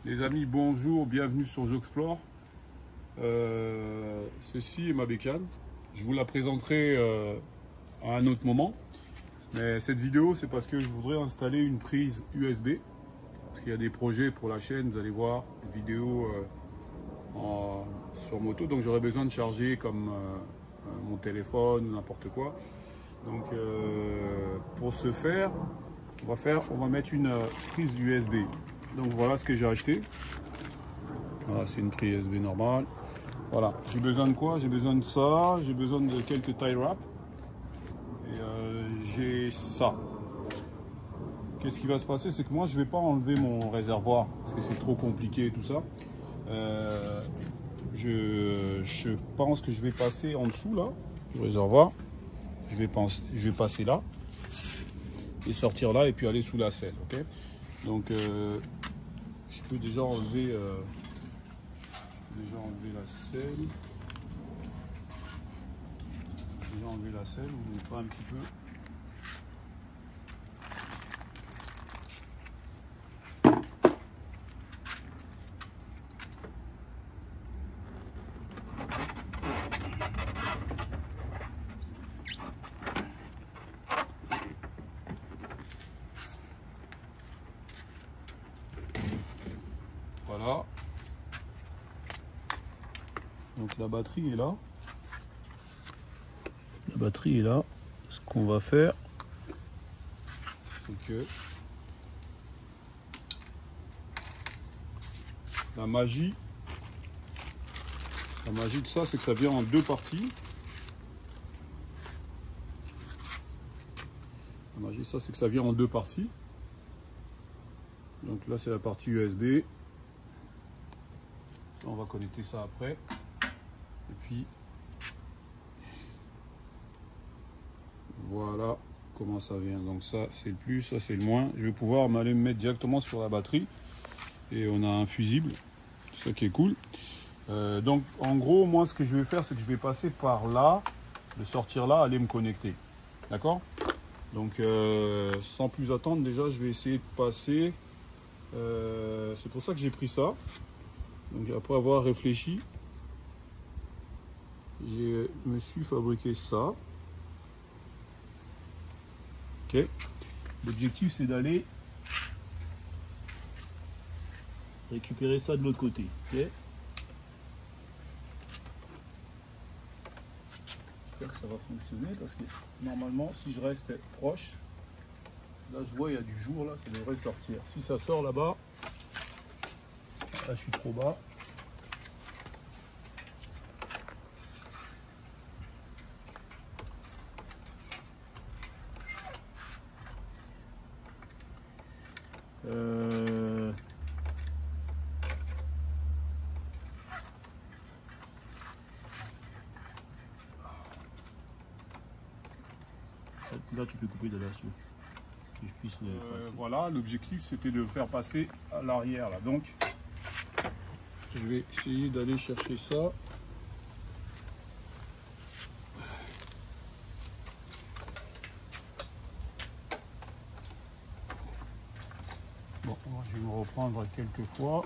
Les amis, bonjour, bienvenue sur J'Explore. Ceci est ma bécane. Je vous la présenterai à un autre moment. Mais cette vidéo, c'est parce que je voudrais installer une prise USB. Parce qu'il y a des projets pour la chaîne, vous allez voir, des vidéos sur moto. Donc j'aurais besoin de charger comme mon téléphone ou n'importe quoi. Donc pour ce faire, on va mettre une prise USB. Donc voilà ce que j'ai acheté. Voilà, c'est une prise USB normale. Voilà, j'ai besoin de quoi? J'ai besoin de ça, j'ai besoin de quelques tie wraps. Et j'ai ça. Qu'est-ce qui va se passer? C'est que moi, je ne vais pas enlever mon réservoir parce que c'est trop compliqué tout ça. Je pense que je vais passer en dessous là, du réservoir. Je vais passer là et sortir là et puis aller sous la selle. Ok. Donc, je peux déjà enlever la selle. On n'est pas un petit peu. Voilà. Donc la batterie est là. La batterie est là. Ce qu'on va faire, c'est que la magie de ça, c'est que ça vient en deux parties. La magie de ça, c'est que ça vient en deux parties. Donc là, c'est la partie USB. On va connecter ça après. Et puis, voilà comment ça vient. Donc ça, c'est le plus, ça, c'est le moins. Je vais pouvoir m'aller me mettre directement sur la batterie. Et on a un fusible. C'est ça qui est cool. Donc, en gros, moi, ce que je vais faire, c'est que je vais passer par là, de sortir là, aller me connecter. D'accord? Donc, sans plus attendre, déjà, je vais essayer de passer. C'est pour ça que j'ai pris ça. Donc, après avoir réfléchi, je me suis fabriqué ça. Ok. L'objectif, c'est d'aller récupérer ça de l'autre côté. Ok. J'espère que ça va fonctionner parce que normalement, si je reste proche, là je vois il y a du jour là, ça devrait sortir. Si ça sort là-bas, là je suis trop bas. Là tu peux couper de là-dessus. Que je puisse le passer. Voilà, l'objectif c'était de faire passer à l'arrière là. Donc je vais essayer d'aller chercher ça. Bon, je vais me reprendre quelques fois.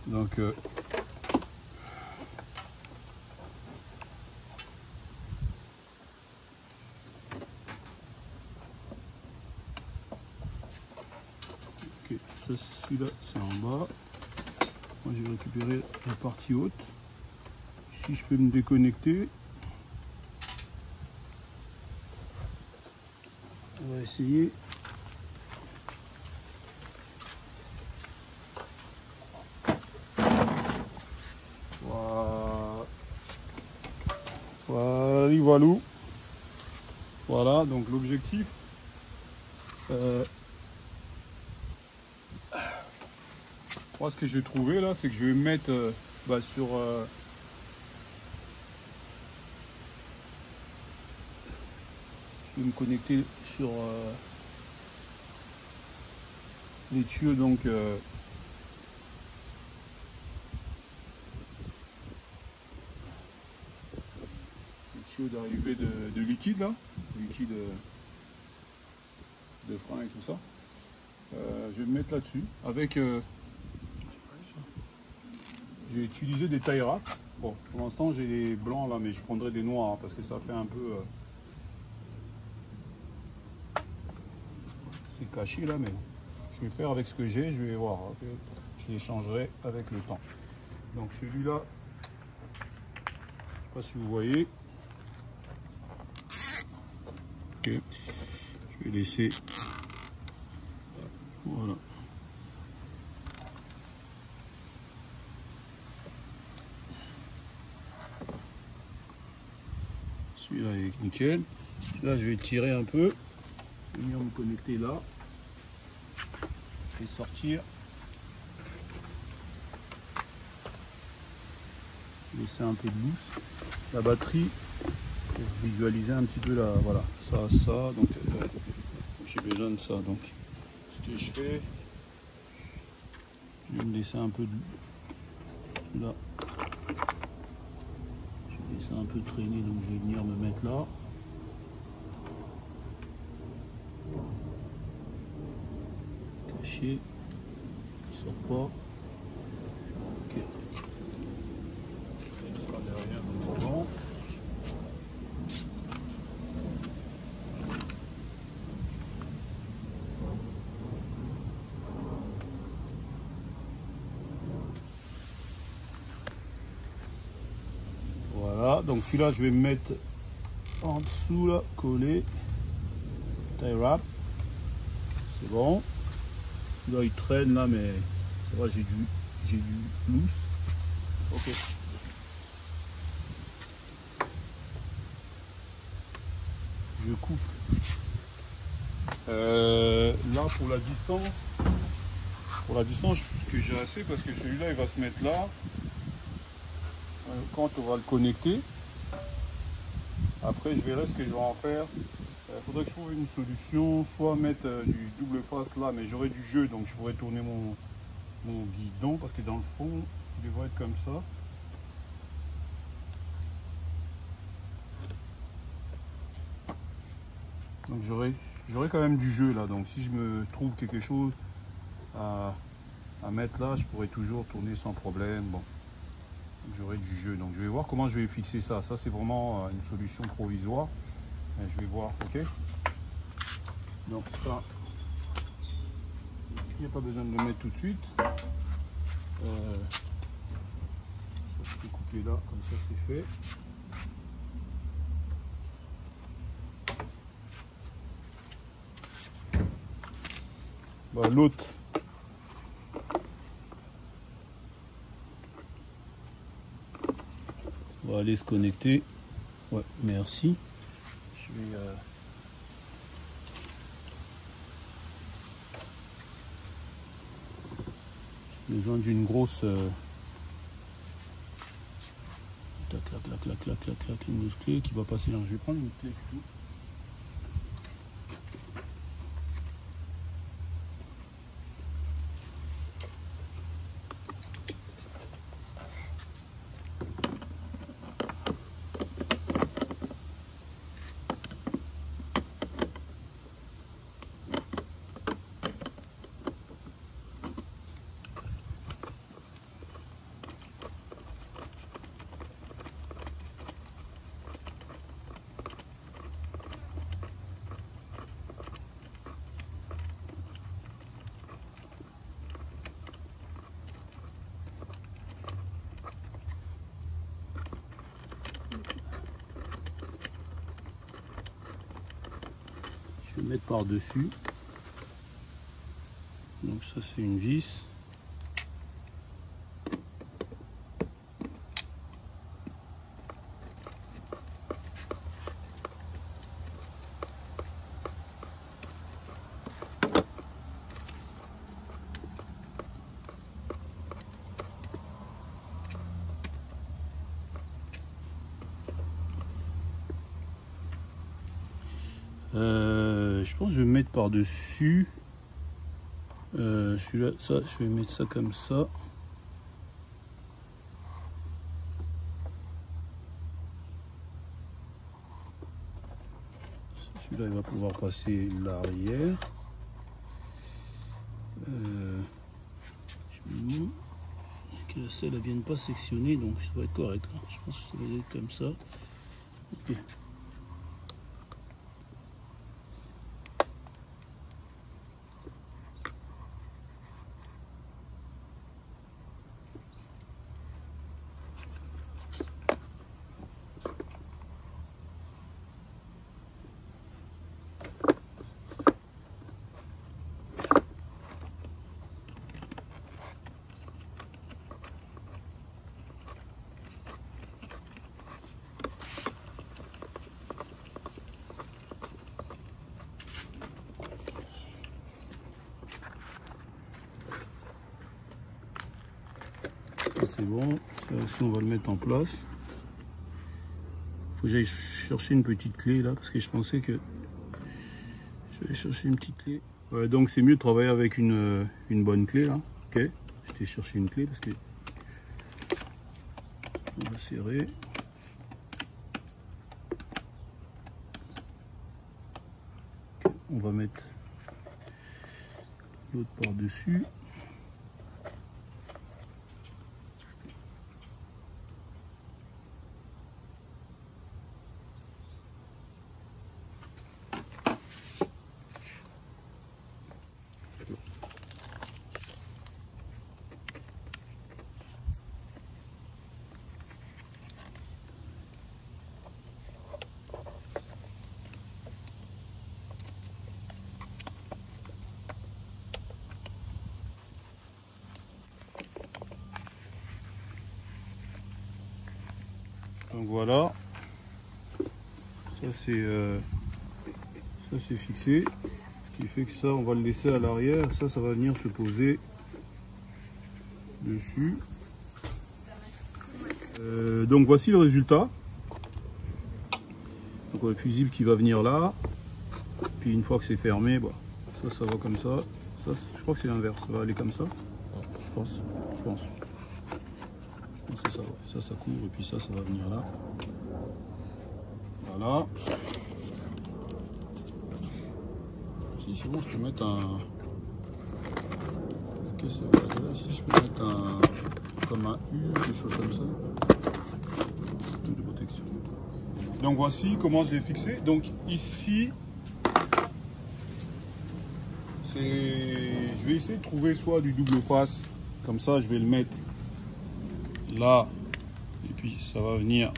Donc ok, celui-là c'est en bas. Moi j'ai récupéré la partie haute. Ici je peux me déconnecter. On va essayer. Voilà. Voilà, donc l'objectif. Moi, ce que j'ai trouvé là, c'est que je vais me mettre sur. Je vais me connecter sur les tuyaux donc d'arrivée de liquide là, liquide de frein et tout ça. Je vais me mettre là-dessus avec j'ai utilisé des tie wraps. Bon, pour l'instant j'ai les blancs là, mais je prendrai des noirs hein, parce que ça fait un peu c'est caché là, mais je vais faire avec ce que j'ai, je vais voir, okay. Je les changerai avec le temps. Donc celui-là, je sais pas si vous voyez. Ok, je vais laisser, voilà. Celui-là est nickel. Là, je vais tirer un peu, venir me connecter là et sortir. Laisser un peu de mousse. La batterie, pour visualiser un petit peu là, voilà, ça, donc j'ai besoin de ça. Donc, ce que je fais, je vais me laisser un peu de celui-là. Je vais laisser un peu traîner, donc je vais venir me mettre là. Caché, il sort pas. Ok. Il sera derrière, donc c'est bon. Voilà, donc celui-là je vais me mettre en dessous là, collé, tie wrap, c'est bon. Là il traîne là, mais c'est vrai, j'ai du loose. Ok. Je coupe. Là pour la distance, que j'ai assez parce que celui-là il va se mettre là. Quand on va le connecter, après je verrai ce que je vais en faire. Il faudrait que je trouve une solution, soit mettre du double face là, mais j'aurai du jeu, donc je pourrais tourner mon guidon parce que dans le fond il devrait être comme ça. Donc j'aurai quand même du jeu là, donc si je me trouve quelque chose à mettre là, je pourrais toujours tourner sans problème. Bon, j'aurai du jeu, donc je vais voir comment je vais fixer ça. Ça c'est vraiment une solution provisoire, mais je vais voir. Ok, donc ça il n'y a pas besoin de le mettre tout de suite. Je peux couper là, comme ça c'est fait. Bah, l'autre, on va aller se connecter. Ouais, merci. Je vais j'ai besoin d'une grosse clac, une grosse clé qui va passer là. Je vais prendre une clé plutôt. Je vais mettre par-dessus. Donc ça c'est une vis. Je pense que je vais me mettre par-dessus. Celui-là, ça, je vais mettre ça comme ça. Celui-là, il va pouvoir passer l'arrière. Que la selle ne vienne pas sectionner, donc ça va être correct. Hein. Je pense que ça va être comme ça. Ok. C'est bon, ça aussi on va le mettre en place. Faut que j'aille chercher une petite clé là parce que je pensais que j'allais chercher une petite clé. Ouais, donc c'est mieux de travailler avec une bonne clé là. Ok, je t'ai cherché une clé parce que on va serrer. Okay, on va mettre l'autre par dessus. Donc voilà, ça c'est fixé, ce qui fait que ça on va le laisser à l'arrière, ça va venir se poser dessus. Donc voici le résultat. Donc le fusible qui va venir là, puis une fois que c'est fermé, bah, ça va comme ça. Ça je crois que c'est l'inverse, ça va aller comme ça, je pense. Ça couvre et puis ça va venir là. Voilà. Si c'est bon, je peux mettre un. Ok, ça va là. Si je peux mettre un. Comme un U, des choses comme ça. De protection. Donc voici comment je l'ai fixé. Donc ici, je vais essayer de trouver soit du double face. Comme ça, je vais le mettre là. Et puis ça va venir.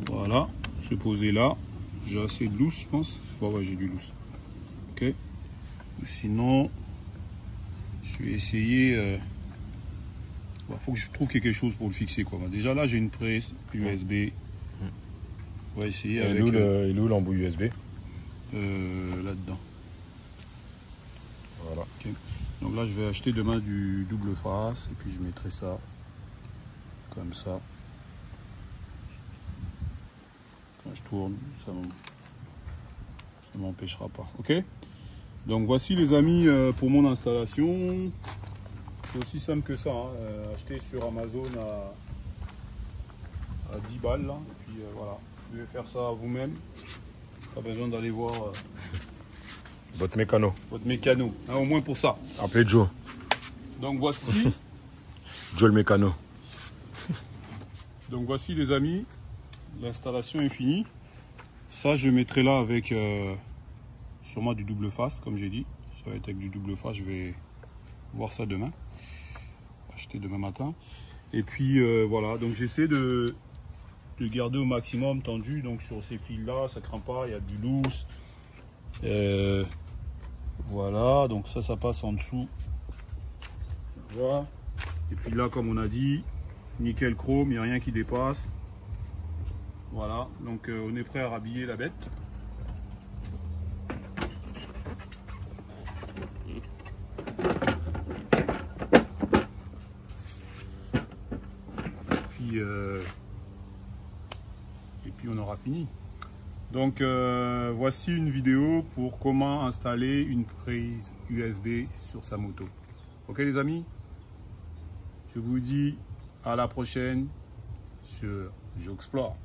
Voilà, se poser là. J'ai assez de loose, je pense. Ouais, j'ai du loose. Ok. Sinon, je vais essayer. Faut que je trouve quelque chose pour le fixer, quoi. Déjà là, j'ai une prise USB. On va essayer. Et avec. Il est où l'embout USB? Là-dedans. Voilà. Okay. Donc là, je vais acheter demain du double face et puis je mettrai ça comme ça. Quand je tourne, ça m'empêchera pas. Ok. Donc voici les amis pour mon installation. C'est aussi simple que ça. Hein. Acheter sur Amazon à 10 balles là. Et puis voilà. Vous devez faire ça vous-même. Pas besoin d'aller voir votre mécano. Votre mécano. Hein, au moins pour ça. Appelez Joe. Donc voici. Joe le mécano. Donc voici les amis. L'installation est finie. Ça je mettrai là avec sûrement du double face comme j'ai dit. Ça va être avec du double face. Je vais voir ça demain. Acheter demain matin. Et puis voilà. Donc j'essaie de garder au maximum tendu. Donc sur ces fils là, ça craint pas. Il y a du loose. Voilà. Donc ça passe en dessous. Voilà. Et puis là, comme on a dit, nickel chrome. Il n'y a rien qui dépasse. Voilà, donc on est prêt à rhabiller la bête. Et puis on aura fini. Donc voici une vidéo pour comment installer une prise USB sur sa moto. Ok les amis, je vous dis à la prochaine sur J'Explore.